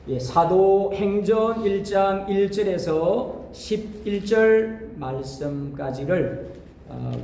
사도행전 1장 1절에서 11절 말씀까지를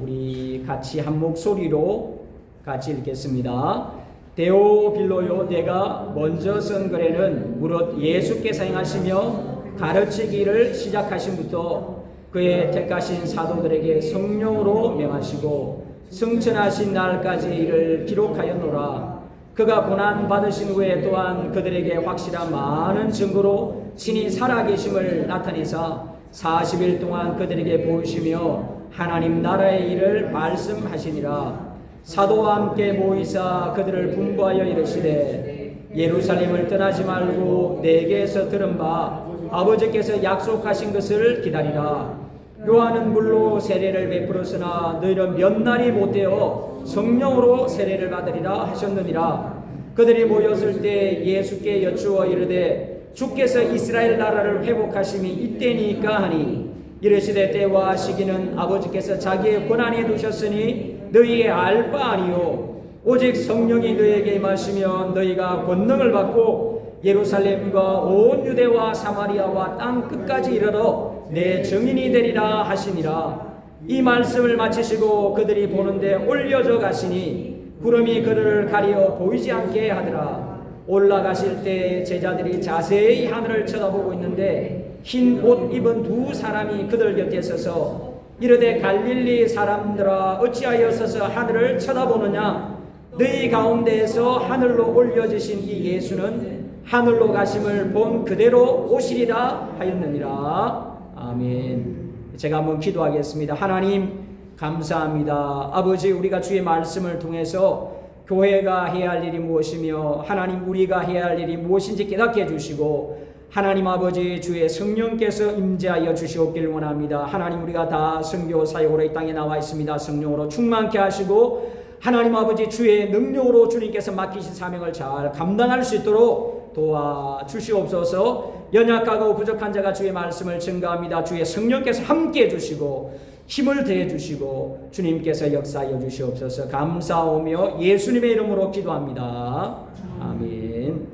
우리 같이 한 목소리로 같이 읽겠습니다. 데오빌로요, 내가 먼저 쓴 글에는 무릇 예수께서 행하시며 가르치기를 시작하신부터 그의 택하신 사도들에게 성령으로 명하시고 승천하신 날까지 이를 기록하였노라. 그가 고난 받으신 후에 또한 그들에게 확실한 많은 증거로 친히 살아계심을 나타내사 40일 동안 그들에게 보이시며 하나님 나라의 일을 말씀하시니라. 사도와 함께 모이사 그들을 분부하여 이르시되 예루살렘을 떠나지 말고 내게서 들은 바 아버지께서 약속하신 것을 기다리라. 요한은 물로 세례를 베풀었으나 너희는 몇 날이 못되어 성령으로 세례를 받으리라 하셨느니라. 그들이 모였을 때 예수께 여쭈어 이르되 주께서 이스라엘 나라를 회복하심이 이때니까 하니 이르시되 때와 시기는 아버지께서 자기의 권한에 두셨으니 너희의 알 바 아니요 오직 성령이 너희에게 임하시면 너희가 권능을 받고 예루살렘과 온 유대와 사마리아와 땅 끝까지 이르러 내 증인이 되리라 하시니라. 이 말씀을 마치시고 그들이 보는데 올려져 가시니 구름이 그를 가리어 보이지 않게 하더라. 올라가실 때 제자들이 자세히 하늘을 쳐다보고 있는데 흰 옷 입은 두 사람이 그들 곁에 서서 이르되 갈릴리 사람들아 어찌하여 서서 하늘을 쳐다보느냐. 너희 가운데에서 하늘로 올려지신 이 예수는 하늘로 가심을 본 그대로 오시리라 하였느니라. 아멘. 제가 한번 기도하겠습니다. 하나님 감사합니다. 아버지, 우리가 주의 말씀을 통해서 교회가 해야 할 일이 무엇이며 하나님 우리가 해야 할 일이 무엇인지 깨닫게 해주시고 하나님 아버지 주의 성령께서 임재하여 주시옵길 원합니다. 하나님 우리가 다 선교 사역으로 이 땅에 나와 있습니다. 성령으로 충만케 하시고 하나님 아버지 주의 능력으로 주님께서 맡기신 사명을 잘 감당할 수 있도록 도와주시옵소서. 연약하고 부족한 자가 주의 말씀을 증거합니다. 주의 성령께서 함께해 주시고 힘을 더해 주시고 주님께서 역사하여 주시옵소서. 감사하며 예수님의 이름으로 기도합니다. 아멘.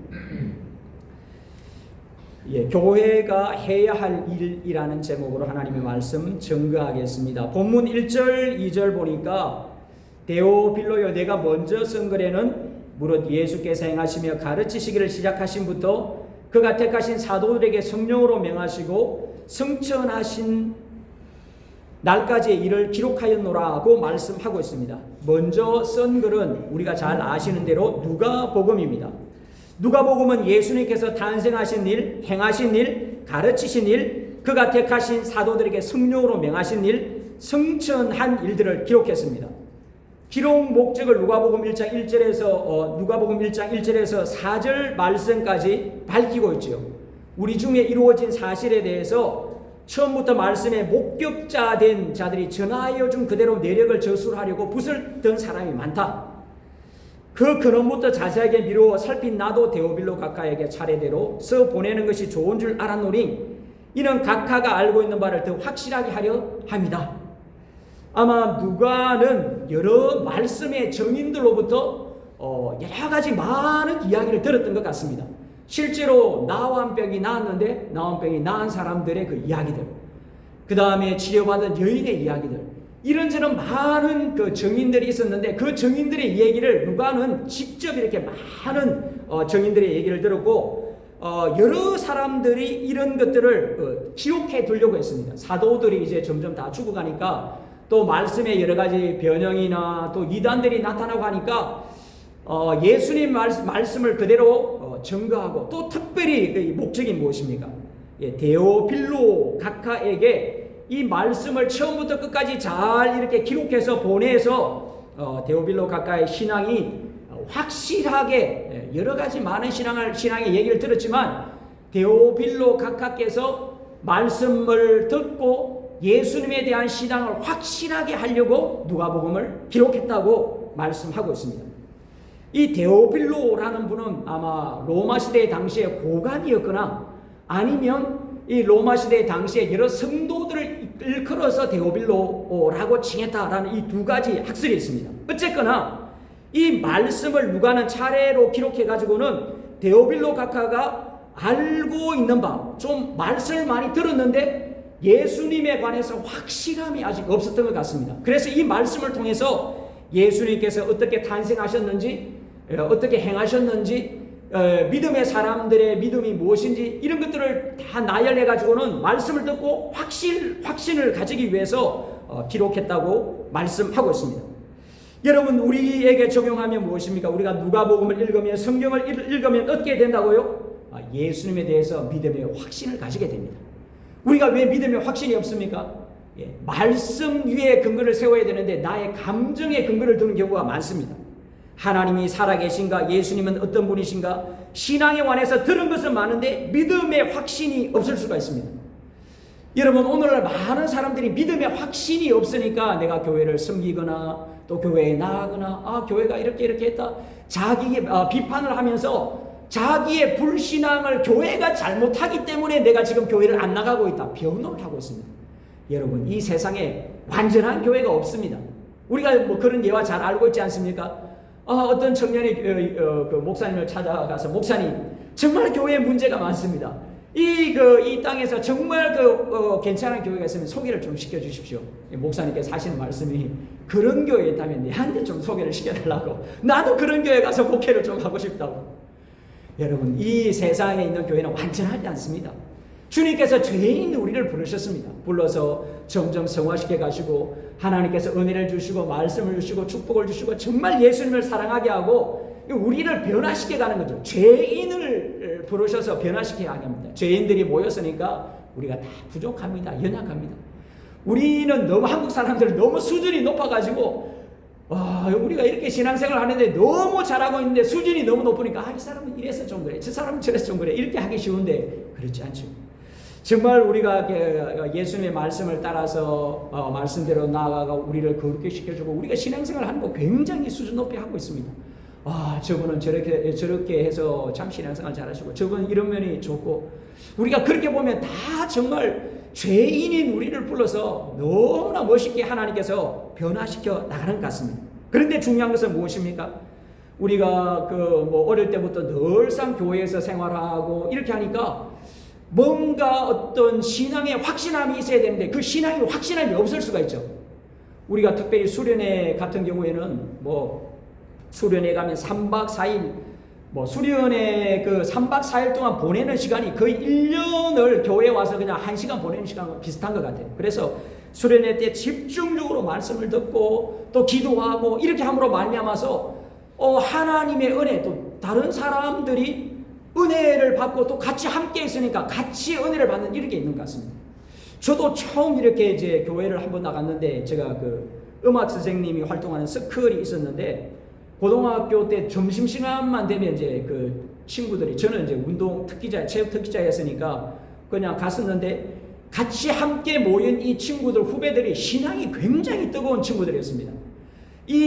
교회가 해야 할 일이라는 제목으로 하나님의 말씀 증거하겠습니다. 본문 1절 2절 보니까 데오빌로요, 내가 먼저 쓴 글에는 무릇 예수께서 행하시며 가르치시기를 시작하신부터 그가 택하신 사도들에게 성령으로 명하시고 승천하신 날까지 이를 기록하였노라고 말씀하고 있습니다. 먼저 쓴 글은 우리가 잘 아시는 대로 누가복음입니다. 누가복음은 예수님께서 탄생하신 일, 행하신 일, 가르치신 일, 그가 택하신 사도들에게 성령으로 명하신 일, 승천한 일들을 기록했습니다. 기록 목적을 누가복음 1장 1절에서 4절 말씀까지 밝히고 있죠. 우리 중에 이루어진 사실에 대해서 처음부터 말씀의 목격자된 자들이 전하여 준 그대로 내력을 저술하려고 붓을 든 사람이 많다. 그 근원부터 자세하게 미루어 살핀 나도 데오빌로 각하에게 차례대로 써 보내는 것이 좋은 줄 알았노니 이는 각하가 알고 있는 바를 더 확실하게 하려 함이다. 아마 누가는 여러 말씀의 증인들로부터 여러 가지 많은 이야기를 들었던 것 같습니다. 실제로 나원병이 나았는데 나원병이 나은 사람들의 그 이야기들, 그 다음에 치료받은 여인의 이야기들, 이런저런 많은 그 증인들이 있었는데 그 증인들의 얘기를 누가는 직접 이렇게 많은 증인들의 얘기를 들었고 여러 사람들이 이런 것들을 기록해 두려고 했습니다. 사도들이 이제 점점 다 죽어가니까 또 말씀의 여러 가지 변형이나 또 이단들이 나타나고 하니까 예수님 말씀을 그대로 증거하고 또 특별히 그 목적이 무엇입니까? 데오빌로 각하에게 이 말씀을 처음부터 끝까지 잘 이렇게 기록해서 보내서 데오빌로 각하의 신앙이 확실하게 여러 가지 많은 신앙의 얘기를 들었지만 데오빌로 각하께서 말씀을 듣고 예수님에 대한 신앙을 확실하게 하려고 누가복음을 기록했다고 말씀하고 있습니다. 이 데오빌로라는 분은 아마 로마 시대 당시에 고관이었거나 아니면 이 로마 시대 당시에 여러 성도들을 일컬어서 데오빌로라고 칭했다라는 이 두 가지 학설이 있습니다. 어쨌거나 이 말씀을 누가는 차례로 기록해 가지고는 데오빌로 각하가 알고 있는 바, 좀 말씀을 많이 들었는데 예수님에 관해서 확실함이 아직 없었던 것 같습니다. 그래서 이 말씀을 통해서 예수님께서 어떻게 탄생하셨는지, 어떻게 행하셨는지, 믿음의 사람들의 믿음이 무엇인지 이런 것들을 다 나열해 가지고는 말씀을 듣고 확신을 가지기 위해서 기록했다고 말씀하고 있습니다. 여러분, 우리에게 적용하면 무엇입니까? 우리가 누가복음을 읽으면, 성경을 읽으면 어떻게 된다고요? 예수님에 대해서 믿음의 확신을 가지게 됩니다. 우리가 왜 믿음의 확신이 없습니까? 말씀 위에 근거를 세워야 되는데 나의 감정에 근거를 두는 경우가 많습니다. 하나님이 살아계신가? 예수님은 어떤 분이신가? 신앙에 관해서 들은 것은 많은데 믿음의 확신이 없을 수가 있습니다. 여러분, 오늘날 많은 사람들이 믿음의 확신이 없으니까 내가 교회를 섬기거나 또 교회에 나가거나 교회가 이렇게 했다, 자기의 비판을 하면서 자기의 불신앙을 교회가 잘못하기 때문에 내가 지금 교회를 안 나가고 있다, 변호를 하고 있습니다. 여러분, 이 세상에 완전한 교회가 없습니다. 우리가 뭐 그런 예와 잘 알고 있지 않습니까? 어떤 청년이 그 목사님을 찾아가서, 목사님, 정말 교회에 문제가 많습니다. 이 땅에서 정말 괜찮은 교회가 있으면 소개를 좀 시켜주십시오. 목사님께서 하시는 말씀이, 그런 교회에 있다면 내한테 좀 소개를 시켜달라고, 나도 그런 교회 가서 목회를 좀 하고 싶다고. 여러분, 이 세상에 있는 교회는 완전하지 않습니다. 주님께서 죄인 우리를 부르셨습니다. 불러서 점점 성화시켜 가시고 하나님께서 은혜를 주시고 말씀을 주시고 축복을 주시고 정말 예수님을 사랑하게 하고 우리를 변화시켜 가는 거죠. 죄인을 부르셔서 변화시켜야 합니다. 죄인들이 모였으니까 우리가 다 부족합니다. 연약합니다. 우리는 너무, 한국 사람들은 너무 수준이 높아가지고 우리가 이렇게 신앙생활을 하는데 너무 잘하고 있는데 수준이 너무 높으니까 이 사람은 이래서 좀 그래, 저 사람은 저래서 좀 그래, 이렇게 하기 쉬운데 그렇지 않죠. 정말 우리가 예수님의 말씀을 따라서 말씀대로 나아가 우리를 거룩히 시켜주고 우리가 신앙생활을 하는 거 굉장히 수준 높이 하고 있습니다. 저분은 저렇게 해서 참 신앙생활 잘하시고 저분은 이런 면이 좋고, 우리가 그렇게 보면 다 정말 죄인인 우리를 불러서 너무나 멋있게 하나님께서 변화시켜 나가는 것 같습니다. 그런데 중요한 것은 무엇입니까? 우리가 어릴 때부터 늘상 교회에서 생활하고 이렇게 하니까 뭔가 어떤 신앙의 확신함이 있어야 되는데 그 신앙의 확신함이 없을 수가 있죠. 우리가 특별히 수련회 같은 경우에는 수련회 가면 3박 4일, 수련회 3박 4일 동안 보내는 시간이 거의 1년을 교회에 와서 그냥 1시간 보내는 시간과 비슷한 것 같아요. 그래서 수련회 때 집중적으로 말씀을 듣고 또 기도하고 이렇게 함으로 말미암아서 하나님의 은혜, 또 다른 사람들이 은혜를 받고 또 같이 함께 있으니까 같이 은혜를 받는 이렇게 있는 것 같습니다. 저도 처음 이렇게 이제 교회를 한번 나갔는데, 제가 음악 선생님이 활동하는 서클이 있었는데, 고등학교 때 점심시간만 되면 이제 친구들이, 저는 이제 운동 특기자, 체육 특기자였으니까 그냥 갔었는데, 같이 함께 모인 이 친구들, 후배들이 신앙이 굉장히 뜨거운 친구들이었습니다.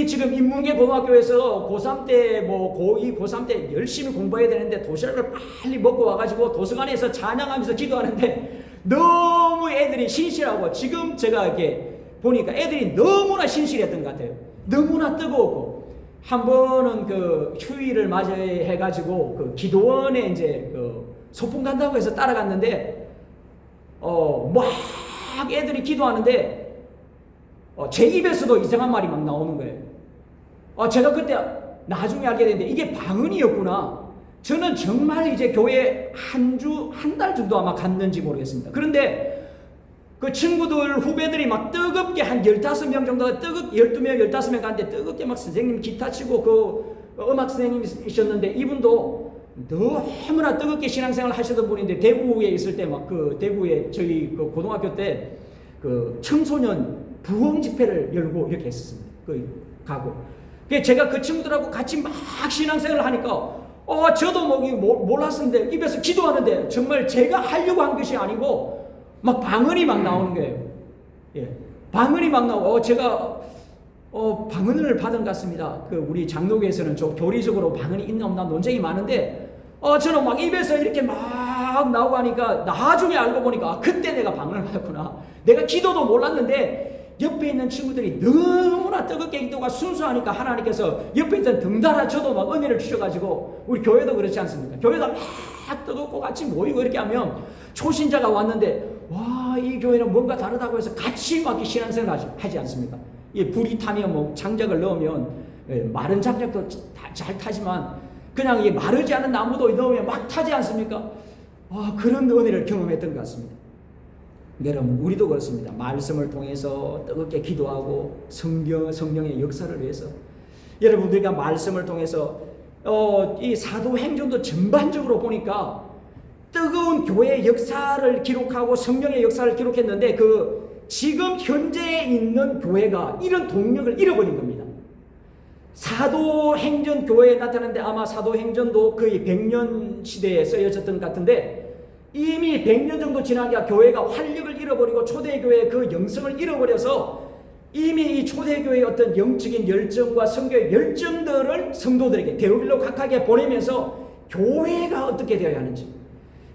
지금 인문계 고등학교에서 고3 때, 고2, 고3 때 열심히 공부해야 되는데 도시락을 빨리 먹고 와가지고 도서관에서 찬양하면서 기도하는데 너무 애들이 신실하고, 지금 제가 이렇게 보니까 애들이 너무나 신실했던 것 같아요. 너무나 뜨거웠고, 한 번은 휴일을 맞이해가지고 기도원에 이제 소풍 간다고 해서 따라갔는데, 막 애들이 기도하는데, 제 입에서도 이상한 말이 막 나오는 거예요. 제가 그때 나중에 알게 됐는데 이게 방언이었구나. 저는 정말 이제 교회 한 달 정도 아마 갔는지 모르겠습니다. 그런데 그 친구들, 후배들이 막 뜨겁게 한 15명 정도가 12명, 15명 갔는데 뜨겁게 막 선생님 기타 치고 음악 선생님이셨는데, 이분도 너무나 뜨겁게 신앙생활 하시던 분인데, 대구에 있을 때 대구에 저희 고등학교 때 청소년 부흥 집회를 열고 이렇게 했었습니다. 가고. 제가 그 친구들하고 같이 막 신앙생활을 하니까, 저도 몰랐었는데, 입에서 기도하는데, 정말 제가 하려고 한 것이 아니고, 막 방언이 막 나오는 거예요. 방언이 막 나오고, 제가, 방언을 받은 것 같습니다. 우리 장로교에서는 좀 교리적으로 방언이 있나 없나 논쟁이 많은데, 저는 막 입에서 이렇게 막 나오고 하니까, 나중에 알고 보니까, 그때 내가 방언을 받았구나. 내가 기도도 몰랐는데, 옆에 있는 친구들이 너무나 뜨겁게 기도가 순수하니까 하나님께서 옆에 있던 덩달아 저도 막 은혜를 주셔가지고, 우리 교회도 그렇지 않습니까? 교회가 막 뜨겁고 같이 모이고 이렇게 하면 초신자가 왔는데 와, 이 교회는 뭔가 다르다고 해서 같이 막 신앙생활 하지 않습니까? 이 불이 타면 뭐 장작을 넣으면 마른 장작도 잘 타지만 그냥 이 마르지 않은 나무도 넣으면 막 타지 않습니까? 그런 은혜를 경험했던 것 같습니다. 여러분, 우리도 그렇습니다. 말씀을 통해서 뜨겁게 기도하고 성령의 역사를 위해서, 여러분, 우리가 말씀을 통해서 이 사도행전도 전반적으로 보니까 뜨거운 교회의 역사를 기록하고 성령의 역사를 기록했는데, 지금 현재 있는 교회가 이런 동력을 잃어버린 겁니다. 사도행전 교회에 나타났는데 아마 사도행전도 거의 100년 시대에 쓰여졌던 것 같은데, 이미 100년 정도 지나니까 교회가 활력을 잃어버리고 초대교회의 그 영성을 잃어버려서 이미 이 초대교회의 어떤 영적인 열정과 성교의 열정들을 성도들에게 데려빌로 각하게 보내면서 교회가 어떻게 되어야 하는지,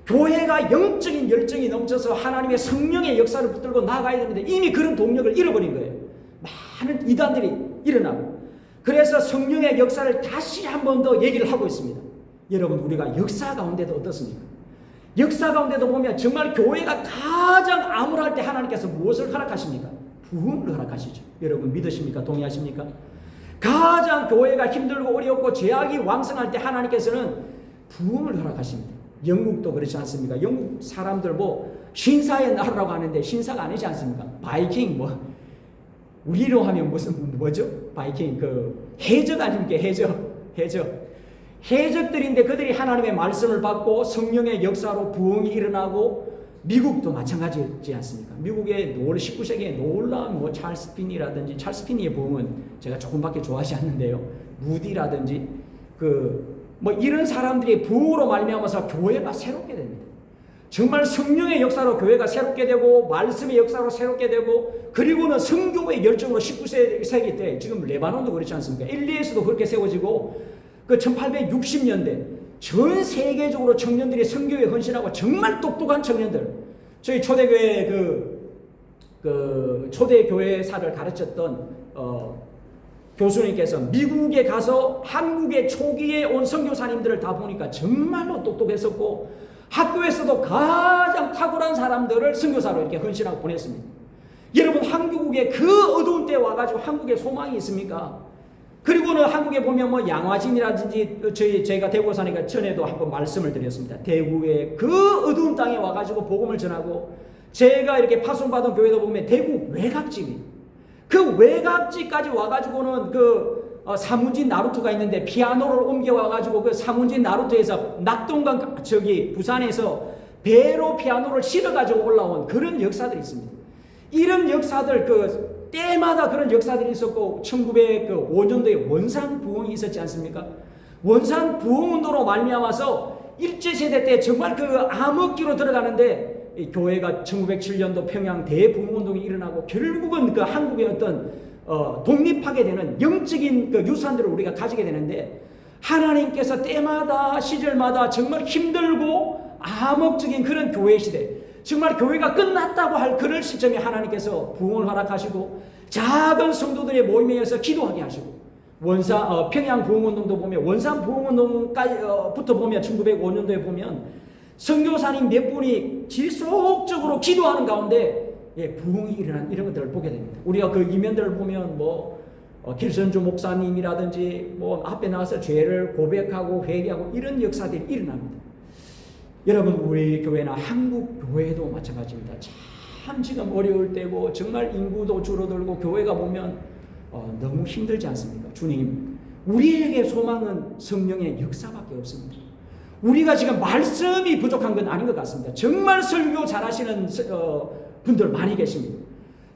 교회가 영적인 열정이 넘쳐서 하나님의 성령의 역사를 붙들고 나아가야 되는데 이미 그런 동력을 잃어버린 거예요. 많은 이단들이 일어나고, 그래서 성령의 역사를 다시 한 번 더 얘기를 하고 있습니다. 여러분, 우리가 역사 가운데도 어떻습니까? 역사 가운데도 보면 정말 교회가 가장 암울할 때 하나님께서 무엇을 허락하십니까? 부흥을 허락하시죠. 여러분 믿으십니까? 동의하십니까? 가장 교회가 힘들고 어렵고 죄악이 왕성할 때 하나님께서는 부흥을 허락하십니다. 영국도 그렇지 않습니까? 영국 사람들 신사의 나라라고 하는데 신사가 아니지 않습니까? 바이킹 우리로 하면 뭐죠? 바이킹 해적 아닙니까? 해적. 해적들인데 그들이 하나님의 말씀을 받고 성령의 역사로 부흥이 일어나고, 미국도 마찬가지지 않습니까? 미국의 19세기에 놀라운 찰스 피니라든지, 찰스 피니의 부흥은 제가 조금밖에 좋아하지 않는데요. 무디라든지 이런 사람들이 부흥으로 말미암아서 교회가 새롭게 됩니다. 정말 성령의 역사로 교회가 새롭게 되고 말씀의 역사로 새롭게 되고, 그리고는 성교의 열정으로 19세기 때 지금 레바논도 그렇지 않습니까? 엘리에서도 그렇게 세워지고, 1860년대 전 세계적으로 청년들이 선교에 헌신하고 정말 똑똑한 청년들, 저희 초대교회 초대교회사를 가르쳤던 교수님께서 미국에 가서 한국의 초기에 온 선교사님들을 다 보니까 정말로 똑똑했었고, 학교에서도 가장 탁월한 사람들을 선교사로 이렇게 헌신하고 보냈습니다. 여러분, 한국에 그 어두운 때 와가지고 한국에 소망이 있습니까? 그리고는 한국에 보면 양화진이라든지, 저희가 대구에 사니까 전에도 한번 말씀을 드렸습니다. 대구의 그 어두운 땅에 와가지고 복음을 전하고, 제가 이렇게 파송받은 교회도 보면 대구 외곽집이, 그 외곽집까지 와가지고는 사문진 나루터가 있는데 피아노를 옮겨와가지고 그 사문진 나루터에서 낙동강 부산에서 배로 피아노를 실어가지고 올라온 그런 역사들이 있습니다. 이런 역사들 때마다 그런 역사들이 있었고, 1905년도에 원산 부흥이 있었지 않습니까? 원산 부흥운동으로 말미암아서 일제세대 때 정말 암흑기로 들어가는데, 이 교회가 1907년도 평양 대부흥운동이 일어나고 결국은 한국의 어떤 독립하게 되는 영적인 유산들을 우리가 가지게 되는데, 하나님께서 때마다 시절마다 정말 힘들고 암흑적인 그런 교회 시대, 정말 교회가 끝났다고 할 그럴 시점에 하나님께서 부흥을 허락하시고 작은 성도들의 모임에서 기도하게 하시고, 평양 부흥운동도 보면 원산 부흥운동부터 보면 1905년도에 보면 선교사님 몇 분이 지속적으로 기도하는 가운데 부흥이 일어난 이런 것들을 보게 됩니다. 우리가 이면들을 보면 길선주 목사님이라든지 앞에 나와서 죄를 고백하고 회개하고 이런 역사들이 일어납니다. 여러분, 우리 교회나 한국 교회도 마찬가지입니다. 참 지금 어려울 때고 정말 인구도 줄어들고 교회가 보면 너무 힘들지 않습니까? 주님, 우리에게 소망은 성령의 역사밖에 없습니다. 우리가 지금 말씀이 부족한 건 아닌 것 같습니다. 정말 설교 잘하시는 분들 많이 계십니다.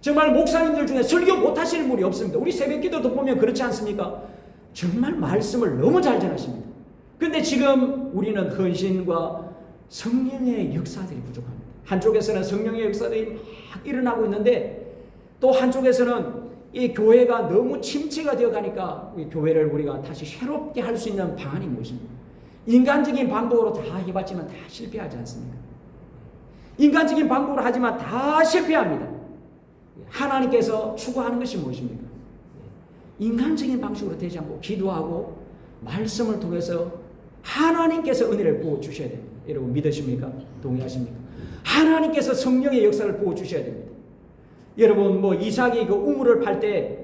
정말 목사님들 중에 설교 못하시는 분이 없습니다. 우리 새벽기도도 보면 그렇지 않습니까? 정말 말씀을 너무 잘 전하십니다. 근데 지금 우리는 헌신과 성령의 역사들이 부족합니다. 한쪽에서는 성령의 역사들이 막 일어나고 있는데, 또 한쪽에서는 이 교회가 너무 침체가 되어 가니까 이 교회를 우리가 다시 새롭게 할 수 있는 방안이 무엇입니까? 인간적인 방법으로 다 해봤지만 다 실패하지 않습니까? 인간적인 방법으로 하지만 다 실패합니다. 하나님께서 추구하는 것이 무엇입니까? 인간적인 방식으로 되지 않고 기도하고 말씀을 통해서 하나님께서 은혜를 부어주셔야 됩니다. 여러분 믿으십니까? 동의하십니까? 하나님께서 성령의 역사를 부어주셔야 됩니다. 여러분 뭐 이삭이 그 우물을 팔 때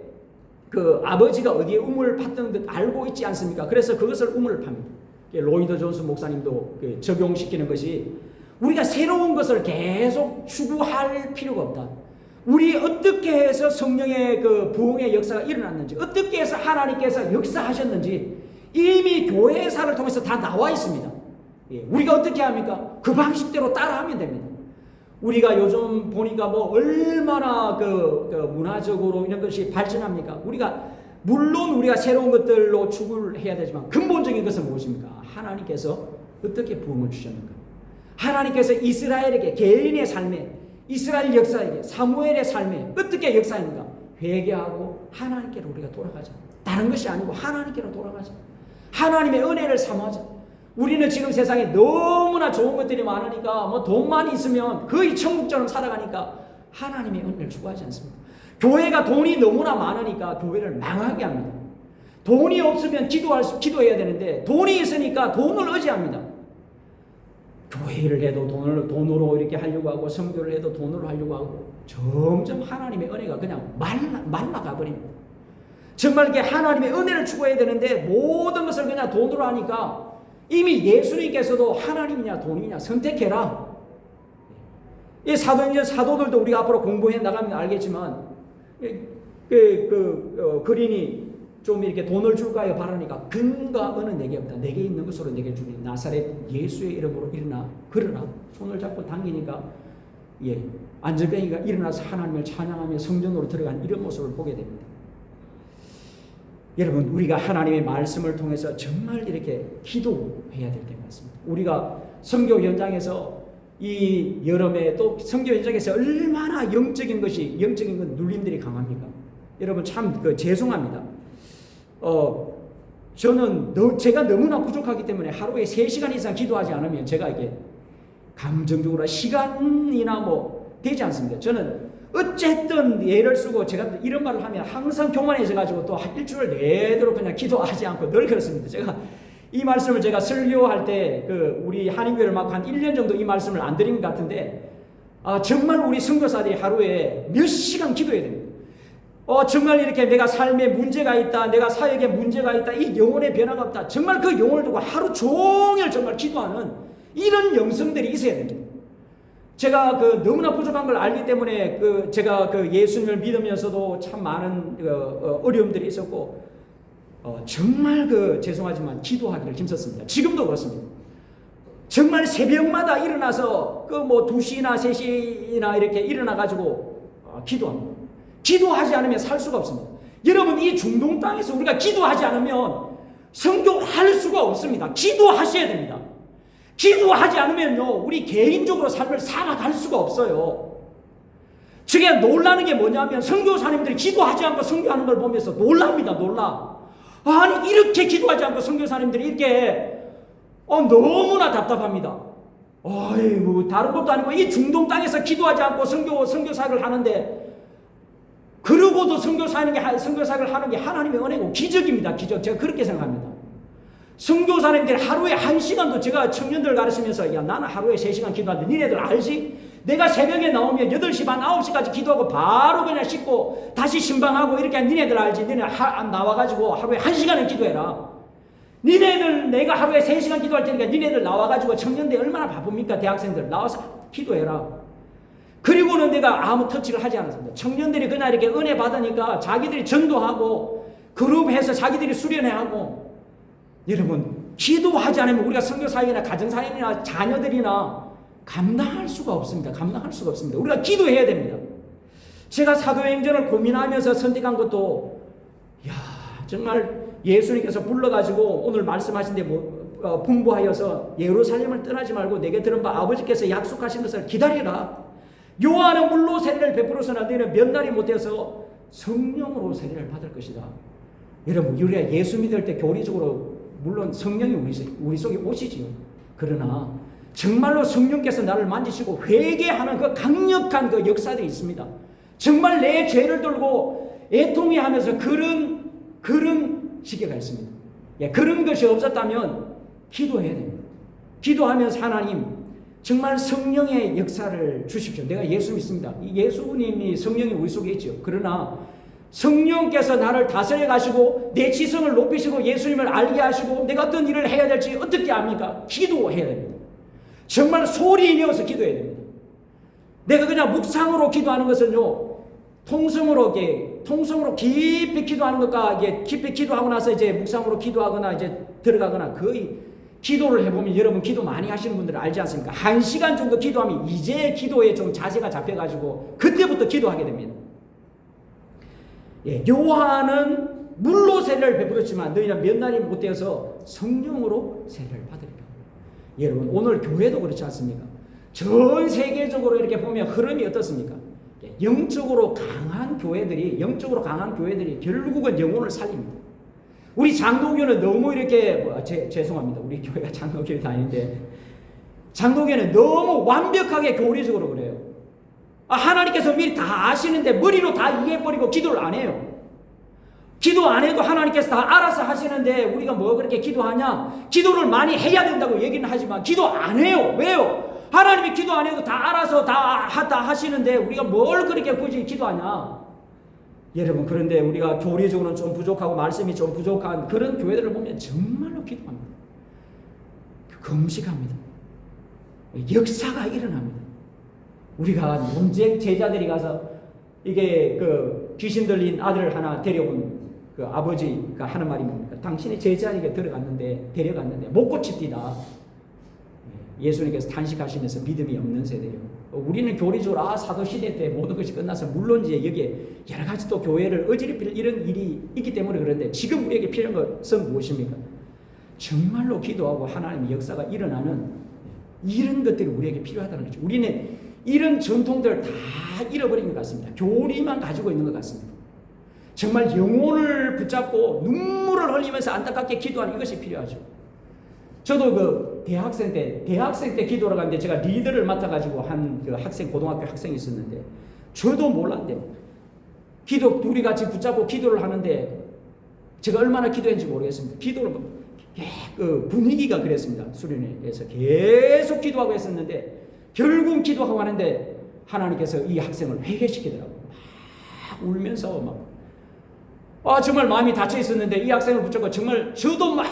그 아버지가 어디에 우물을 팠던 듯 알고 있지 않습니까? 그래서 그것을 우물을 팝니다. 로이더 존스 목사님도 적용시키는 것이 우리가 새로운 것을 계속 추구할 필요가 없다. 우리 어떻게 해서 성령의 그 부흥의 역사가 일어났는지, 어떻게 해서 하나님께서 역사하셨는지 이미 교회사를 통해서 다 나와 있습니다. 우리가 어떻게 합니까? 그 방식대로 따라하면 됩니다. 우리가 요즘 보니까 뭐 얼마나 그 문화적으로 이런 것이 발전합니까? 물론 우리가 새로운 것들로 추구를 해야 되지만 근본적인 것은 무엇입니까? 하나님께서 어떻게 부흥을 주셨는가? 하나님께서 이스라엘에게 개인의 삶에, 이스라엘 역사에게, 사무엘의 삶에 어떻게 역사했는가? 회개하고 하나님께로 우리가 돌아가자. 다른 것이 아니고 하나님께로 돌아가자. 하나님의 은혜를 사모하자. 우리는 지금 세상에 너무나 좋은 것들이 많으니까 뭐 돈만 있으면 거의 천국처럼 살아가니까 하나님의 은혜를 추구하지 않습니다. 교회가 돈이 너무나 많으니까 교회를 망하게 합니다. 돈이 없으면 기도해야 되는데 돈이 있으니까 돈을 의지합니다. 교회를 해도 돈으로 이렇게 하려고 하고 선교를 해도 돈으로 하려고 하고 점점 하나님의 은혜가 그냥 말라가 버립니다. 정말 이렇게 하나님의 은혜를 추구해야 되는데 모든 것을 그냥 돈으로 하니까 이미 예수님께서도 하나님이냐 돈이냐 선택해라. 이 사도행전 사도들도 우리가 앞으로 공부해 나가면 알겠지만 그린이 좀 이렇게 돈을 줄까요 바라니까 근과 은은 내게 없다. 내게 있는 것으로 내게 주니 나사렛 예수의 이름으로 일어나 걸으라. 손을 잡고 당기니까 안전뱅이가 일어나서 하나님을 찬양하며 성전으로 들어간 이런 모습을 보게 됩니다. 여러분 우리가 하나님의 말씀을 통해서 정말 이렇게 기도해야 될 때가 있습니다. 우리가 선교 현장에서 이 여름에 또 선교 현장에서 얼마나 영적인 건 눌림들이 강합니까? 여러분 참 죄송합니다. 저는 제가 너무나 부족하기 때문에 하루에 3시간 이상 기도하지 않으면 제가 이게 감정적으로 시간이나 뭐 되지 않습니다. 저는 어쨌든 예를 쓰고 제가 이런 말을 하면 항상 교만해져 가지고 또 일주일 내도록 그냥 기도하지 않고 늘 그렇습니다. 제가 이 말씀을 제가 설교할 때 우리 한인교회를 막 한 1년 정도 이 말씀을 안 드린 것 같은데 정말 우리 선교사들이 하루에 몇 시간 기도해야 됩니다. 정말 이렇게 내가 삶에 문제가 있다, 내가 사역에 문제가 있다, 이 영혼의 변화가 없다. 정말 그 영혼을 두고 하루 종일 정말 기도하는 이런 영성들이 있어야 됩니다. 제가 너무나 부족한 걸 알기 때문에 제가 예수님을 믿으면서도 참 많은 어려움들이 있었고 정말 죄송하지만 기도하기를 힘썼습니다. 지금도 그렇습니다. 정말 새벽마다 일어나서 2시나 3시나 이렇게 일어나 가지고 기도합니다. 기도하지 않으면 살 수가 없습니다. 여러분 이 중동 땅에서 우리가 기도하지 않으면 선교할 수가 없습니다. 기도하셔야 됩니다. 기도하지 않으면요 우리 개인적으로 삶을 살아갈 수가 없어요. 제가 놀라는 게 뭐냐면 선교사님들이 기도하지 않고 선교하는 걸 보면서 놀랍니다. 놀라. 아니 이렇게 기도하지 않고 선교사님들이 이렇게 너무나 답답합니다. 다른 것도 아니고 이 중동 땅에서 기도하지 않고 선교사를 하는데 그러고도 선교사를 하는 게 하나님의 은혜고 기적입니다. 기적. 제가 그렇게 생각합니다. 선교사님들 하루에 1시간도 제가 청년들 가르치면서 나는 하루에 3시간 기도하는데 니네들 알지? 내가 새벽에 나오면 8시 반 9시까지 기도하고 바로 그냥 씻고 다시 신방하고 이렇게 니네들 알지? 니네 나와가지고 하루에 1시간을 기도해라. 니네들 내가 하루에 3시간 기도할 테니까 니네들 나와가지고 청년들 얼마나 바쁩니까? 대학생들 나와서 기도해라. 그리고는 내가 아무 터치를 하지 않았습니다. 청년들이 그냥 이렇게 은혜 받으니까 자기들이 전도하고 그룹해서 자기들이 수련회하고 여러분 기도하지 않으면 우리가 선교사역이나 가정사역이나 자녀들이나 감당할 수가 없습니다. 감당할 수가 없습니다. 우리가 기도해야 됩니다. 제가 사도행전을 고민하면서 선택한 것도 정말 예수님께서 불러가지고 오늘 말씀하신 데 분부하여서 예루살렘을 떠나지 말고 내게 들은 바 아버지께서 약속하신 것을 기다리라. 요한은 물로 세례를 베풀어서나 너희는 몇 날이 못해서 성령으로 세례를 받을 것이다. 여러분 우리가 예수 믿을 때 교리적으로 물론 성령이 우리 속에 오시지요. 그러나 정말로 성령께서 나를 만지시고 회개하는 그 강력한 역사들이 있습니다. 정말 내 죄를 들고 애통해하면서 그런 시기가 있습니다. 예, 그런 것이 없었다면 기도해야 됩니다. 기도하면서 하나님 정말 성령의 역사를 주십시오. 내가 예수 믿습니다. 예수님이 성령이 우리 속에 있죠. 그러나 성령께서 나를 다스려 가시고 내 지성을 높이시고 예수님을 알게 하시고 내가 어떤 일을 해야 될지 어떻게 압니까? 기도해야 됩니다. 정말 소리 내어서 기도해야 됩니다. 내가 그냥 묵상으로 기도하는 것은요, 통성으로 깊이 기도하는 것과 깊이 기도하고 나서 이제 묵상으로 기도하거나 이제 들어가거나 거의 기도를 해보면 여러분 기도 많이 하시는 분들은 알지 않습니까? 1시간 정도 기도하면 이제 기도에 좀 자세가 잡혀가지고 그때부터 기도하게 됩니다. 예, 요한은 물로 세례를 베풀었지만 너희는 몇 날이 못 되어서 성령으로 세례를 받으리라. 여러분 오늘 교회도 그렇지 않습니까? 전 세계적으로 이렇게 보면 흐름이 어떻습니까? 영적으로 강한 교회들이 결국은 영혼을 살립니다. 우리 장로교는 너무 이렇게 죄송합니다. 우리 교회가 장로교회도 아닌데 장로교는 너무 완벽하게 교리적으로 그래요. 하나님께서 미리 다 아시는데 머리로 다 이해해버리고 기도를 안 해요. 기도 안 해도 하나님께서 다 알아서 하시는데 우리가 뭐 그렇게 기도하냐? 기도를 많이 해야 된다고 얘기는 하지만 기도 안 해요. 왜요? 하나님이 기도 안 해도 다 알아서 다 하시는데 우리가 뭘 그렇게 굳이 기도하냐? 여러분 그런데 우리가 교리적으로는 좀 부족하고 말씀이 좀 부족한 그런 교회들을 보면 정말로 기도합니다. 금식합니다. 역사가 일어납니다. 우리가 논쟁 제자들이 가서 이게 그 귀신 들린 아들을 하나 데려온 그 아버지가 하는 말이 뭡니까? 당신의 제자에게 데려갔는데 못 고칩디다. 예수님께서 탄식하시면서 믿음이 없는 세대예요. 우리는 교리적으로 사도시대 때 모든 것이 끝나서 물론 이제 여기에 여러 가지 또 교회를 어지럽힐 이런 일이 있기 때문에 그런데 지금 우리에게 필요한 것은 무엇입니까? 정말로 기도하고 하나님의 역사가 일어나는 이런 것들이 우리에게 필요하다는 거죠. 우리는 이런 전통들을 다 잃어버린 것 같습니다. 교리만 가지고 있는 것 같습니다. 정말 영혼을 붙잡고 눈물을 흘리면서 안타깝게 기도하는 이것이 필요하죠. 저도 그 대학생 때 기도를 갔는데 제가 리더를 맡아가지고 한 그 고등학교 학생이 있었는데 저도 몰랐는데 둘이 같이 붙잡고 기도를 하는데 제가 얼마나 기도했는지 모르겠습니다. 기도를 그 분위기가 그랬습니다. 수련회에서 계속 기도하고 했었는데 결국 기도하고 하는데 하나님께서 이 학생을 회개시키더라고요. 막 울면서 정말 마음이 닫혀 있었는데 이 학생을 붙잡고 정말 저도 막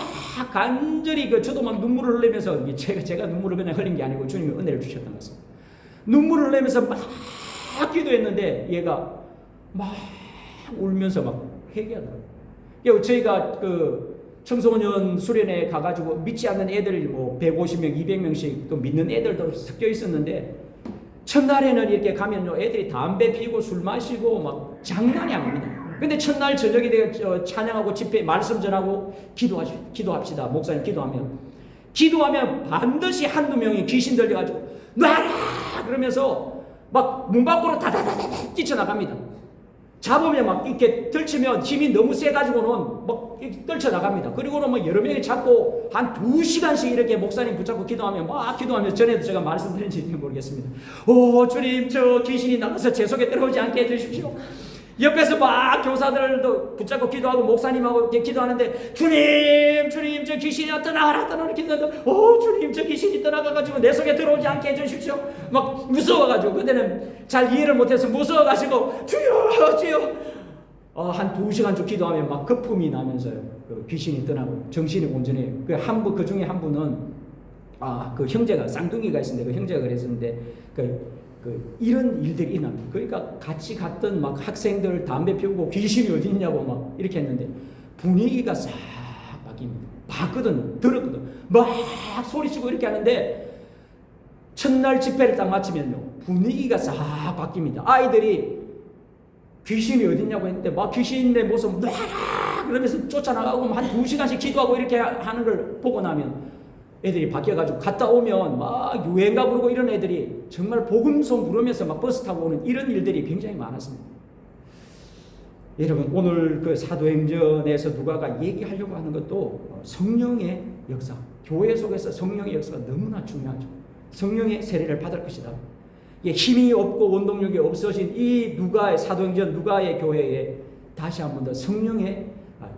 간절히 저도 막 눈물을 흘리면서 제가 눈물을 그냥 흘린 게 아니고 주님이 은혜를 주셨던 것 같습니다. 눈물을 흘리면서 막 기도했는데 얘가 막 울면서 막 회개하더라고요. 저희가 그 청소년 수련회 가가지고 믿지 않는 애들 150명, 200명씩 또 믿는 애들도 섞여 있었는데 첫날에는 이렇게 가면요 애들이 담배 피우고 술 마시고 막 장난이 아닙니다. 근데 첫날 저녁에 되어 찬양하고 집회 말씀 전하고 기도합시다. 목사님 기도하면 반드시 한두 명이 귀신 들려가지고 놔라 그러면서 막 문 밖으로 다다다다 뛰쳐나갑니다. 잡으면 막 이렇게 들치면 힘이 너무 세가지고는 막 떨쳐나갑니다. 그리고는 뭐 여러 명이 잡고 한 2시간씩 이렇게 목사님 붙잡고 기도하면 전에도 제가 말씀드린지 모르겠습니다. 오 주님 저 귀신이 나가서 제 속에 들어오지 않게 해주십시오. 옆에서 막 교사들도 붙잡고 기도하고 목사님하고 이렇게 기도하는데 주님 저 귀신이 떠나가라 기도하는데 주님 저 귀신이 떠나가가지고 내 속에 들어오지 않게 해주십시오. 막 무서워가지고 그때는 잘 이해를 못해서 무서워가지고 주여 한 2시간쯤 기도하면 막 거품이 나면서요 그 귀신이 떠나고 정신이 온전해요. 그 중에 한 분은 그 형제가 쌍둥이가 있었는데 그 형제가 그랬었는데 이런 일들이 일어납니다. 그러니까 같이 갔던 막 학생들 담배 피우고 귀신이 어디 있냐고 막 이렇게 했는데 분위기가 싹 바뀌입니다. 들었거든. 막 소리치고 이렇게 하는데 첫날 집회를 딱 마치면요 분위기가 싹 바뀝니다. 아이들이 귀신이 어디 있냐고 했는데 막 귀신의 모습 놔라 그러면서 쫓아나가고 한 2시간씩 기도하고 이렇게 하는 걸 보고 나면 애들이 바뀌어가지고 갔다 오면 막 유행가 부르고 이런 애들이 정말 복음송 부르면서 막 버스 타고 오는 이런 일들이 굉장히 많았습니다. 여러분 오늘 그 사도행전에서 누가가 얘기하려고 하는 것도 성령의 역사, 교회 속에서 성령의 역사가 너무나 중요하죠. 성령의 세례를 받을 것이다. 힘이 없고 원동력이 없어진 이 누가의 사도행전 누가의 교회에 다시 한 번 더 성령의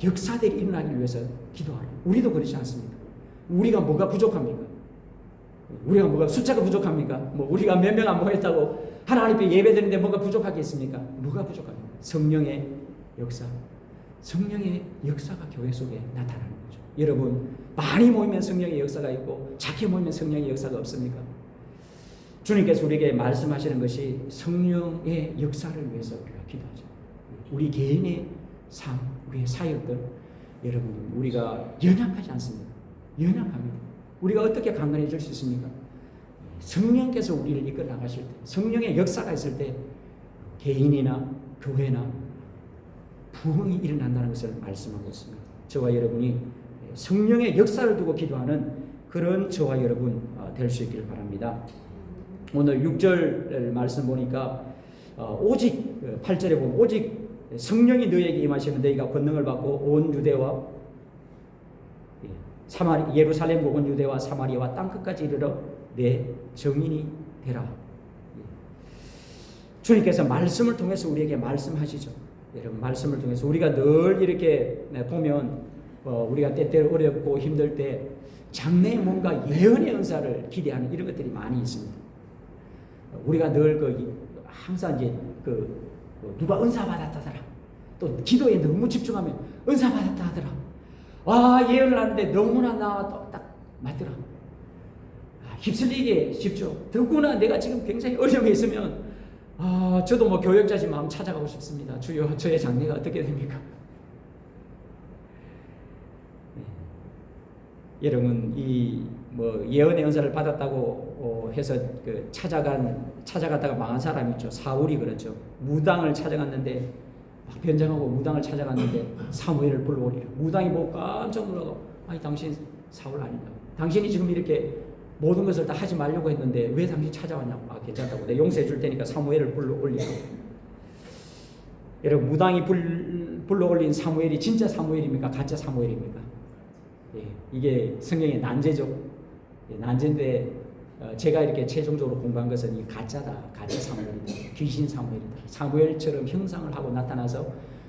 역사들이 일어나기 위해서 기도하라. 우리도 그렇지 않습니까? 우리가 뭐가 부족합니까? 우리가 뭐가 숫자가 부족합니까? 뭐 우리가 몇 명 안 모였다고 하나님 앞에 예배드리는데 뭐가 부족하겠습니까? 뭐가 부족합니까? 성령의 역사. 성령의 역사가 교회 속에 나타나는 거죠. 여러분, 많이 모이면 성령의 역사가 있고 작게 모이면 성령의 역사가 없습니까? 주님께서 우리에게 말씀하시는 것이 성령의 역사를 위해서 우리가 기도하죠. 우리 개인의 삶, 우리의 사역들, 여러분, 우리가 연약하지 않습니다. 연약합니다. 우리가 어떻게 강건해 줄 수 있습니까? 성령께서 우리를 이끌어 나가실 때, 성령의 역사가 있을 때 개인이나 교회나 부흥이 일어난다는 것을 말씀하고 있습니다. 저와 여러분이 성령의 역사를 두고 기도하는 그런 저와 여러분 될 수 있기를 바랍니다. 오늘 6절 말씀 보니까 오직 8절에 보면 오직 성령이 너에게 임하시면 너희가 권능을 받고 온 유대와 예루살렘 온 유대와 사마리아와 땅끝까지 이르러 내 증인이 되라. 주님께서 말씀을 통해서 우리에게 말씀하시죠. 여러분, 말씀을 통해서 우리가 늘 이렇게 보면 우리가 때때로 어렵고 힘들 때 장래에 뭔가 예언의 은사를 기대하는 이런 것들이 많이 있습니다. 우리가 늘 항상 이제 누가 은사 받았다더라. 또 기도에 너무 집중하면 은사 받았다 하더라. 예언을 하는데 너무나 나와 딱 맞더라. 휩쓸리게 쉽죠. 더구나 내가 지금 굉장히 어려움에 있으면 저도 뭐 교역자지 마음 찾아가고 싶습니다. 주여, 저의 장래가 어떻게 됩니까? 네. 여러분, 이 예언의 은사를 받았다고 해서 찾아갔다가 망한 사람이 있죠. 사울이 그렇죠. 무당을 찾아갔는데 막 변장하고 무당을 찾아갔는데 사무엘을 불러오리라. 무당이 보고 깜짝 놀라고, 아니 당신 사울 아니다. 당신이 지금 이렇게 모든 것을 다 하지 말려고 했는데 왜 당신 찾아왔냐고. 괜찮다고. 내가 용서해 줄 테니까 사무엘을 불러올리라. 여러분, 무당이 불러올린 사무엘이 진짜 사무엘입니까? 가짜 사무엘입니까? 이게 성경의 난제죠. 난제인데 제가 이렇게 최종적으로 공부한 것은 이 가짜다. 가짜 사무엘이다. 귀신 사무엘이다. 사무엘처럼 형상을 하고 나타나서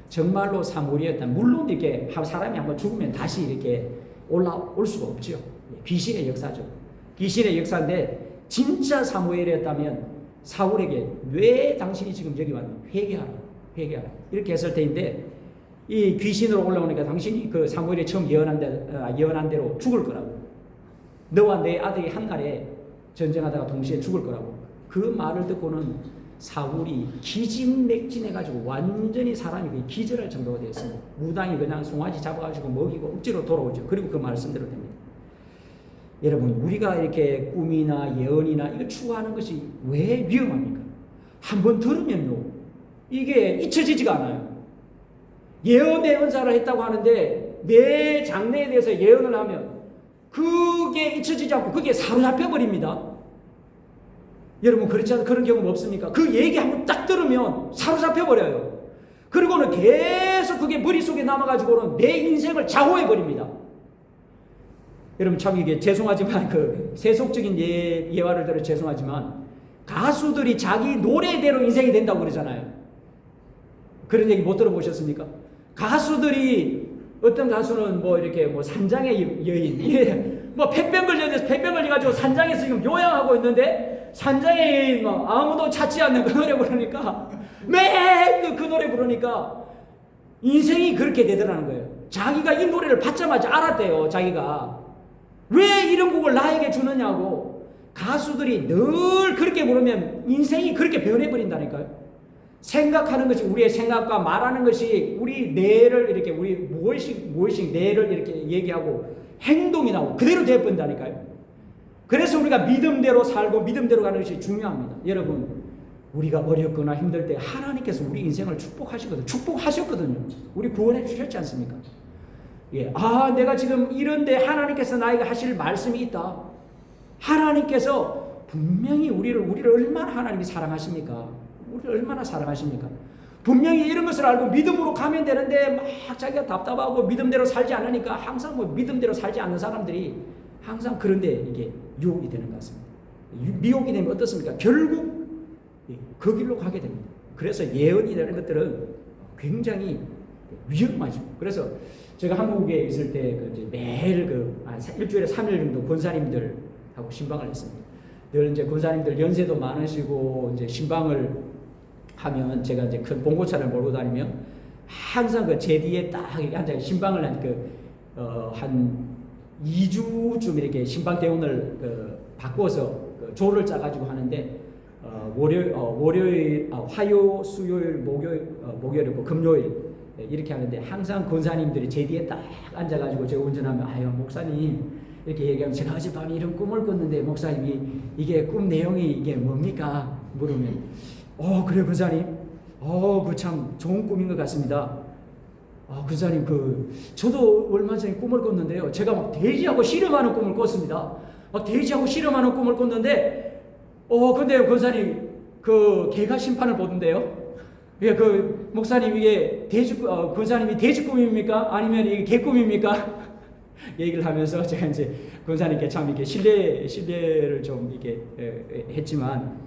정말로 사무엘이었다. 물론 이렇게 사람이 한번 죽으면 다시 이렇게 올라올 수가 없죠. 귀신의 역사죠. 귀신의 역사인데 진짜 사무엘이었다면 사울에게 왜 당신이 지금 여기 왔냐? 회개하라. 이렇게 했을 때인데 이 귀신으로 올라오니까 당신이 사무엘이 처음 예언한 대로 죽을 거라고. 너와 내 아들이 한날에 전쟁하다가 동시에 죽을 거라고. 그 말을 듣고는 사울이 기진맥진해가지고 완전히 사람이 기절할 정도가 되었습니다. 무당이 그냥 송아지 잡아가지고 먹이고 억지로 돌아오죠. 그리고 그 말씀대로 됩니다. 여러분, 우리가 이렇게 꿈이나 예언이나 이걸 추구하는 것이 왜 위험합니까? 한번 들으면요, 이게 잊혀지지가 않아요. 예언의 은사를 했다고 하는데 내 장래에 대해서 예언을 하면 그게 잊혀지지 않고 그게 사로잡혀 버립니다. 여러분, 그렇지 않은 그런 경험 없습니까? 그 얘기 한번 딱 들으면 사로잡혀 버려요. 그리고는 계속 그게 머릿속에 남아가지고는 내 인생을 좌우해 버립니다. 여러분, 참 이게 죄송하지만 세속적인 예화를 들어 죄송하지만 가수들이 자기 노래대로 인생이 된다고 그러잖아요. 그런 얘기 못 들어보셨습니까? 가수들이 어떤 가수는 이렇게 산장의 여인, 폐병 걸려가지고 산장에서 지금 요양하고 있는데 산장의 여인 아무도 찾지 않는 그 노래 부르니까 매일 그 노래 부르니까 인생이 그렇게 되더라는 거예요. 자기가 이 노래를 받자마자 알았대요. 자기가 왜 이런 곡을 나에게 주느냐고. 가수들이 늘 그렇게 부르면 인생이 그렇게 변해버린다니까요. 생각하는 것이, 우리의 생각과 말하는 것이 우리 뇌를 이렇게 무엇씩 뇌를 이렇게 얘기하고 행동이 나오고 그대로 되어버린다니까요. 그래서 우리가 믿음대로 살고 믿음대로 가는 것이 중요합니다. 여러분, 우리가 어렵거나 힘들 때 하나님께서 우리 인생을 축복하셨거든요. 우리 구원해 주셨지 않습니까? 내가 지금 이런데 하나님께서 나에게 하실 말씀이 있다. 하나님께서 분명히 우리를 얼마나 하나님이 사랑하십니까? 우리를 얼마나 사랑하십니까? 분명히 이런 것을 알고 믿음으로 가면 되는데 막 자기가 답답하고 믿음대로 살지 않으니까 항상 믿음대로 살지 않는 사람들이 항상 그런데 이게 유혹이 되는 것 같습니다. 미혹이 되면 어떻습니까? 결국 그 길로 가게 됩니다. 그래서 예언이라는 것들은 굉장히 위험하죠. 그래서 제가 한국에 있을 때 매일 일주일에 3일 정도 권사님들하고 신방을 했습니다. 늘 이제 권사님들 연세도 많으시고 이제 신방을 하면 제가 이제 큰 봉고차를 몰고 다니면 항상 그 제 뒤에 딱 앉아 신방을 한 2주쯤 이렇게 신방 대원을 바꿔서 조를 짜가지고 하는데 월요일, 화요, 수요일, 목요일이고 금요일 이렇게 하는데 항상 권사님들이 제 뒤에 딱 앉아가지고 제가 운전하면 아유 목사님 이렇게 얘기하면 제가 어젯밤에 이런 꿈을 꿨는데 목사님이 이게 꿈 내용이 이게 뭡니까? 물으면 그래 권사님 그 참 좋은 꿈인 것 같습니다. 권사님 저도 얼마 전에 꿈을 꿨는데요. 제가 막 돼지하고 씨름하는 꿈을 꿨습니다. 막 돼지하고 씨름하는 꿈을 꿨는데 근데 권사님 개가 심판을 보던데요. 목사님 이게 권사님이 돼지 꿈입니까? 아니면 이게 개 꿈입니까? 얘기를 하면서 제가 이제 권사님께 참 이렇게 신뢰를 좀 이렇게 했지만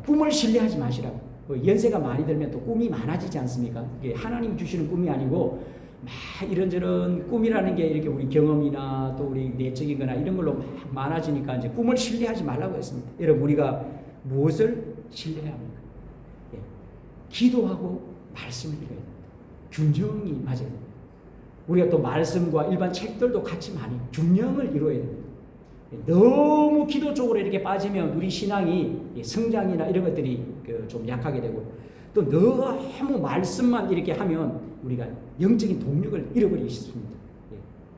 꿈을 신뢰하지 마시라고. 연세가 많이 들면 또 꿈이 많아지지 않습니까? 이게 하나님 주시는 꿈이 아니고 막 이런저런 꿈이라는 게 이렇게 우리 경험이나 또 우리 내적인 거나 이런 걸로 막 많아지니까 이제 꿈을 신뢰하지 말라고 했습니다. 여러분 우리가 무엇을 신뢰해야 합니까? 기도하고 말씀을 읽어야 됩니다. 균형이 맞아야 됩니다. 우리가 또 말씀과 일반 책들도 같이 많이 균형을 이루어야 됩니다. 너무 기도 쪽으로 이렇게 빠지면 우리 신앙이 성장이나 이런 것들이 좀 약하게 되고 또 너무 말씀만 이렇게 하면 우리가 영적인 동력을 잃어버리기 쉽습니다.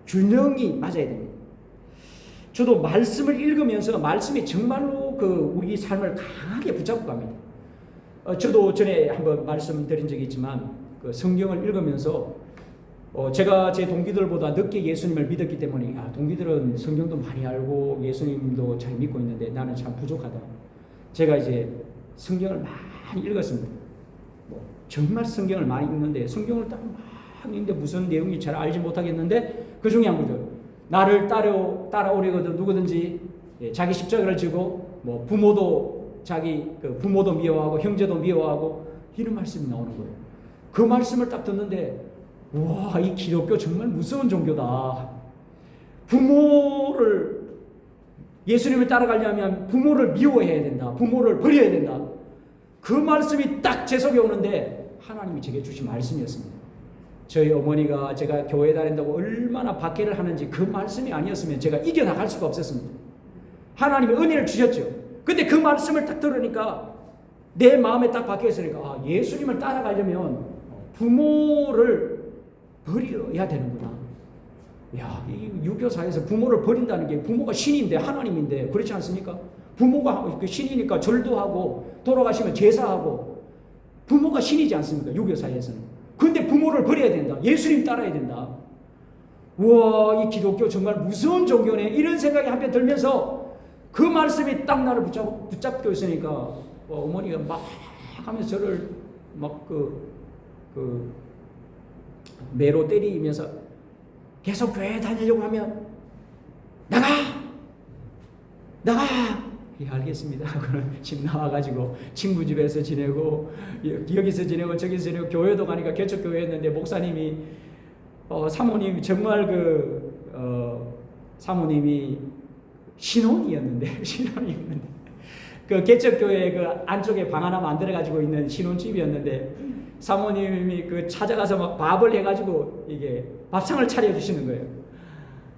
균형이 맞아야 됩니다. 저도 말씀을 읽으면서 말씀이 정말로 우리 삶을 강하게 붙잡고 갑니다. 저도 전에 한번 말씀드린 적이 있지만 성경을 읽으면서 제가 제 동기들보다 늦게 예수님을 믿었기 때문에 동기들은 성경도 많이 알고 예수님도 잘 믿고 있는데 나는 참 부족하다. 제가 이제 성경을 많이 읽었습니다. 정말 성경을 많이 읽는데 성경을 딱 막 읽는데 무슨 내용이 잘 알지 못하겠는데 그 중에 한 구절 나를 따라오려거든 누구든지 자기 십자가를 지고 부모도 자기 부모도 미워하고 형제도 미워하고 이런 말씀이 나오는 거예요. 그 말씀을 딱 듣는데 와, 이 기독교 정말 무서운 종교다. 예수님을 따라가려면 부모를 미워해야 된다. 부모를 버려야 된다. 그 말씀이 딱 제 속에 오는데 하나님이 제게 주신 말씀이었습니다. 저희 어머니가 제가 교회 다닌다고 얼마나 박해를 하는지 그 말씀이 아니었으면 제가 이겨나갈 수가 없었습니다. 하나님이 은혜를 주셨죠. 근데 그 말씀을 딱 들으니까 내 마음에 딱 박혀있으니까 예수님을 따라가려면 부모를 버려야 되는구나. 이 유교사에서 부모를 버린다는 게 부모가 신인데 하나님인데 그렇지 않습니까? 부모가 신이니까 절도 하고 돌아가시면 제사하고 부모가 신이지 않습니까? 유교사에서는. 근데 부모를 버려야 된다. 예수님 따라야 된다. 우와, 이 기독교 정말 무서운 종교네. 이런 생각이 한편 들면서 그 말씀이 딱 나를 붙잡고 있으니까 어머니가 막 하면서 저를 막 매로 때리면서 계속 교회 다니려고 하면 나가! 예, 알겠습니다. 그럼 집 나와가지고 친구 집에서 지내고 여기서 지내고 저기서 지내고 교회도 가니까 개척교회였는데 목사님이 사모님이 정말 사모님이 신혼이었는데 그 개척교회 안쪽에 방 하나 만들어가지고 있는 신혼집이었는데 사모님이 찾아가서 막 밥을 해가지고 이게 밥상을 차려주시는 거예요.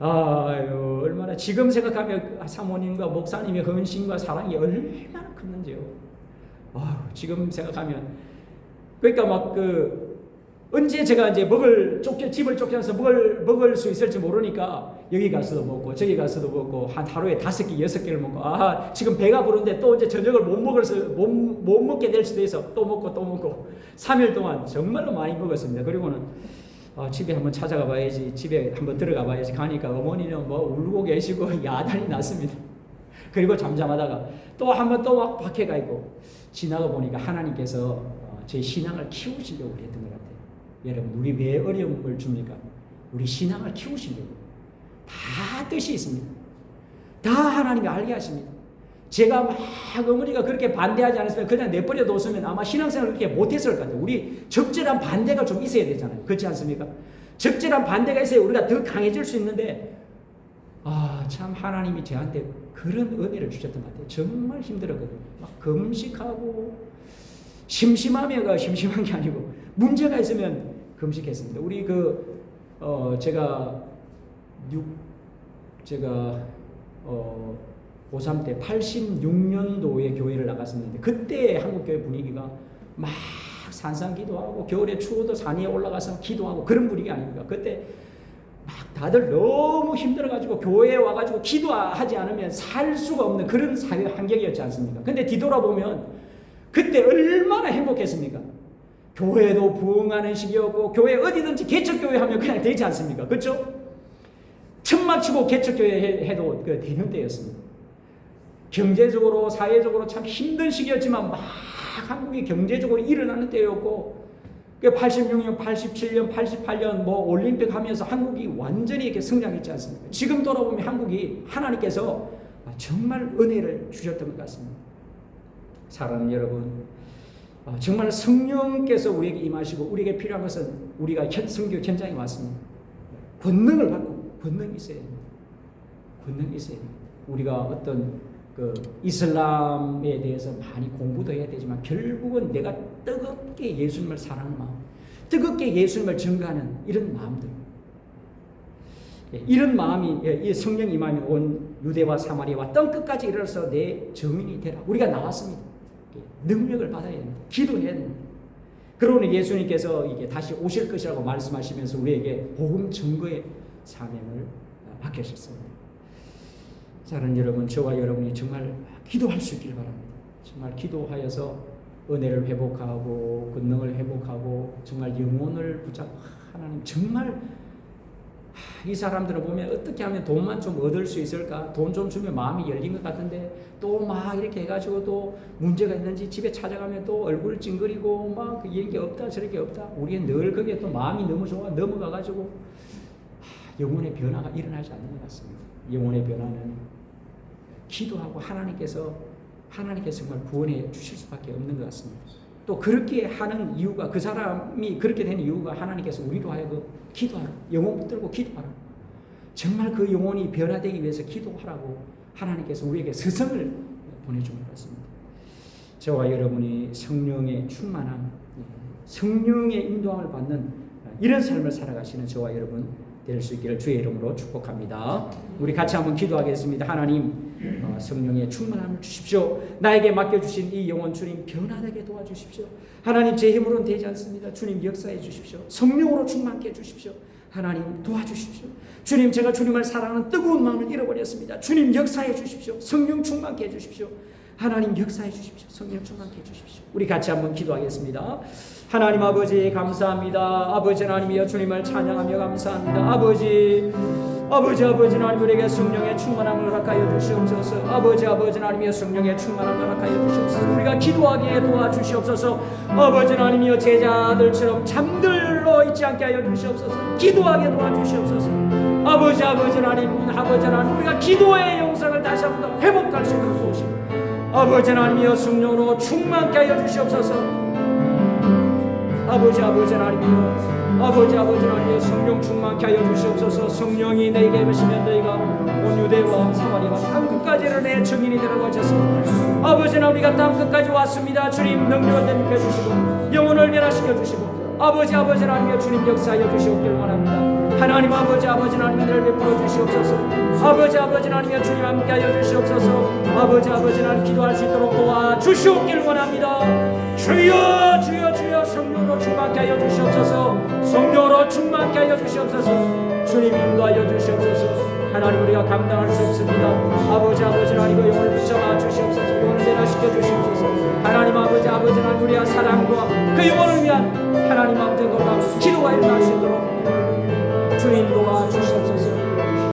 아유, 얼마나 지금 생각하면 사모님과 목사님의 헌신과 사랑이 얼마나 컸는지요. 지금 생각하면 그러니까 언제 제가 이제 집을 쫓겨나서 먹을 수 있을지 모르니까 여기 가서도 먹고 저기 가서도 먹고 한 하루에 5끼 6끼를 먹고 지금 배가 부른데 또 이제 저녁을 못 먹게 될 수도 있어. 또 먹고 3일 동안 정말로 많이 먹었습니다. 그리고는 집에 한번 찾아가 봐야지, 집에 한번 들어가 봐야지 가니까 어머니는 울고 계시고 야단이 났습니다. 그리고 잠잠하다가 또 한번 또 막 박해가 있고 지나가 보니까 하나님께서 제 신앙을 키우시려고 했던 것 같아요. 여러분, 우리 왜 어려움을 줍니까? 우리 신앙을 키우시려고. 다 뜻이 있습니다. 다 하나님이 알게 하십니다. 제가 막 어머니가 그렇게 반대하지 않았으면 그냥 내버려 뒀으면 아마 신앙생활을 그렇게 못했을 것 같아요. 우리 적절한 반대가 좀 있어야 되잖아요. 그렇지 않습니까? 적절한 반대가 있어야 우리가 더 강해질 수 있는데, 참 하나님이 저한테 그런 은혜를 주셨던 것 같아요. 정말 힘들었거든요. 막 금식하고, 심심하면가 심심한 게 아니고 문제가 있으면 금식했습니다. 우리 제가 고3 때 86년도에 교회를 나갔었는데, 그때 한국교회 분위기가 막 산상기도하고 겨울에 추워도 산 위에 올라가서 기도하고 그런 분위기 아닙니까? 그때 막 다들 너무 힘들어가지고 교회에 와가지고 기도하지 않으면 살 수가 없는 그런 사회 환경이었지 않습니까? 근데 뒤돌아보면 그때 얼마나 행복했습니까? 교회도 부흥하는 시기였고, 교회 어디든지 개척교회 하면 그냥 되지 않습니까? 그렇죠? 천막치고 개척교회 해도 되는 때였습니다. 경제적으로 사회적으로 참 힘든 시기였지만 막 한국이 경제적으로 일어나는 때였고, 86년, 87년, 88년 올림픽 하면서 한국이 완전히 이렇게 성장했지 않습니까? 지금 돌아보면 한국이 하나님께서 정말 은혜를 주셨던 것 같습니다. 사랑하는 여러분, 정말 성령께서 우리에게 임하시고 우리에게 필요한 것은 우리가 성교 현장에 왔습니다. 권능을 받고 권능이 있어야 됩니다. 권능이 있어야 됩니다. 우리가 어떤 이슬람에 대해서 많이 공부도 해야 되지만 결국은 내가 뜨겁게 예수님을 사랑하는 마음, 뜨겁게 예수님을 증거하는 이런 마음들, 이런 마음이 성령이 임하며 온 유대와 사마리아와 땅끝까지 이르러서 내 증인이 되라. 우리가 나왔습니다. 능력을 받아야 됩니다. 기도해야 됩니다. 그러니 예수님께서 이게 다시 오실 것이라고 말씀하시면서 우리에게 복음 증거의 사명을 맡기셨습니다. 사랑하는 여러분, 저와 여러분이 정말 기도할 수 있길 바랍니다. 정말 기도하여서 은혜를 회복하고 권능을 회복하고 정말 영혼을 붙잡고, 하나님 정말 이 사람들을 보면 어떻게 하면 돈만 좀 얻을 수 있을까? 돈 좀 주면 마음이 열린 것 같은데 또 막 이렇게 해가지고 또 문제가 있는지 집에 찾아가면 또 얼굴 찡그리고 막 이런 게 없다 저런 게 없다. 우리는 늘 거기에 또 마음이 너무 좋아 넘어가가지고 영혼의 변화가 일어나지 않는 것 같습니다. 영혼의 변화는 기도하고 하나님께서 정말 구원해 주실 수밖에 없는 것 같습니다. 또 그렇게 하는 이유가, 그 사람이 그렇게 된 이유가 하나님께서 우리로 하여금 기도하라, 영혼 붙들고 기도하라, 정말 그 영혼이 변화되기 위해서 기도하라고 하나님께서 우리에게 스승을 보내준 것 같습니다. 저와 여러분이 성령의 충만함, 성령의 인도함을 받는 이런 삶을 살아가시는 저와 여러분 될 수 있기를 주의 이름으로 축복합니다. 우리 같이 한번 기도하겠습니다. 하나님, 성령의 충만함을 주십시오. 나에게 맡겨주신 이 영혼 주님 변화되게 도와주십시오. 하나님, 제 힘으로는 되지 않습니다. 주님 역사해 주십시오. 성령으로 충만케 해주십시오. 하나님 도와주십시오. 주님, 제가 주님을 사랑하는 뜨거운 마음을 잃어버렸습니다. 주님 역사해 주십시오. 성령 충만케 해주십시오. 하나님 역사해 주십시오. 성령 충만케 해주십시오. 우리 같이 한번 기도하겠습니다. 하나님 아버지 감사합니다. 아버지 하나님이여 주님을 찬양하며 감사합니다. 아버지 하나님, 우리에게 성령의 충만함을 허락하여 주시옵소서. 아버지 하나님이여 성령의 충만함을 허락하여 주시옵소서. 우리가 기도하기에 도와주시옵소서. 아버지 하나님이여 제자들처럼 잠들러 있지 않게 하여 주시옵소서. 기도하게 도와주시옵소서. 아버지 하나님, 우리가 기도의 영상을 다시 한번 회복할 수 있도록 도우시고, 아버지 하나님이여 성령으로 충만케 하여 주시옵소서. 아버지 하나님이여 성령 충만케 하여 주시옵소서. 성령이 내게 임하시면 너희가 온 유대와 사마리아와 땅끝까지는 내 증인이 되라고 하셨습니다. 아버지 하나님, 우리가 땅끝까지 왔습니다. 주님 능력을 덧입혀 주시고 영혼을 변화시켜 주시고, 아버지 하나님이여 주님 역사하여 주시옵길 원합니다. 하나님 아버지 하나님 은혜를 베풀어 주시옵소서. 아버지 하나님이여 주님 함께하여 주시옵소서. 아버지 하나님 기도할 수 있도록 도와주시옵길 원합니다. 주여 성령으로 충만케 하여 주시옵소서. 성령으로 충만케 하여 주시옵소서. 주님 인도하여 주시옵소서. 하나님, 우리가 감당할 수 없습니다. 아버지 하나님 영혼을 붙잡아 주시옵소서. 영혼을 변화시켜 주시옵소서. 하나님 하나님 우리의 사랑과 그 영혼을 위한 하나님 아버지 놀라운 기도가 일어날 수 있도록 주님 도와주시옵소서.